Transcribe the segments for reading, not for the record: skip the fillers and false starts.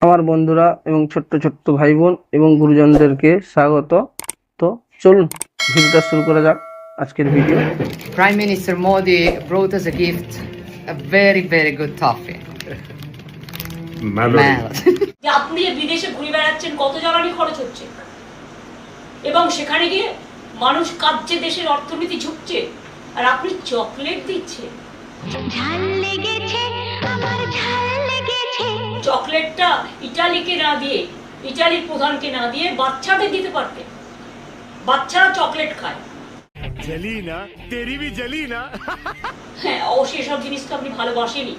আমার বন্ধুরা এবং ছোট্ট ছোট্ট ভাই বোন এবং গুরুজনদেরকে স্বাগত। তো চলুন ভিডিওটা শুরু করা যাক। আজকের video Prime Minister Modi brought us a gift, a very, very good toffee. Mallory. যে আপনি যে বিদেশে ঘুরে বেড়াচ্ছেন, কত জ্বালানি খরচ হচ্ছে, এবং সেখানে গিয়ে মানুষ কাঁদছে, দেশের অর্থনীতি ঝুঁকছে, আর আপনি চকলেট দিচ্ছেন। ঝাল লেগেছে আমার, ঝাল লেগেছে। চকলেটটা ইটালিকে না দিয়ে, ইটালির প্রধানকে না দিয়ে বাচ্চাদের দিতে পারতেন। বাচ্চারা চকলেট খায়। जली ना तेरी भी जली ना। হ্যাঁ, অবশ্যই এসব জিনিস তো আপনি ভালোবাসেনি,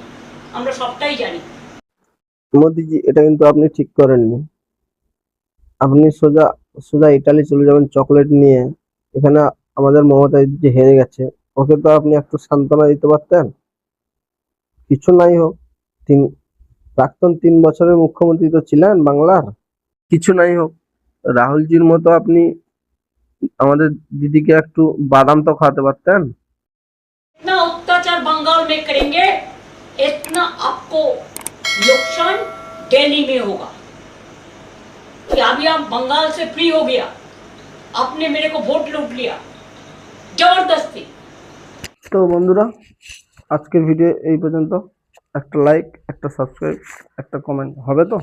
আমরা সবটাই জানি। মোদিজি, এটা কিন্তু আপনি ঠিক করেননি। আপনি সোজা সোজা ইটালি চলে যাবেন চকলেট নিয়ে। এখানে আমাদের মমতা দিদি হেরে গেছে, ওকে তো আপনি একটু সান্ত্বনা দিতে পারতেন। কিছু নাই হোক, প্রাক্তন 3 বছরের মুখ্যমন্ত্রী তো ছিলেন বাংলার। কিছু নাই হোক, রাহুলজির মতো আপনি আমাদের দিদিকে একটু বাদাম তো খাওয়াতে পারতেন। इतना अत्याचार बंगाल में करेंगे, इतना आपको नुकसान दिल्ली में होगा। कि अभी आप बंगाल से फ्री हो गया, आपने मेरे को वोट लूट लिया जबरदस्ती। তো বন্ধুরা, আজকের ভিডিও এই পর্যন্ত। একটা লাইক, একটা সাবস্ক্রাইব, একটা কমেন্ট হবে তো।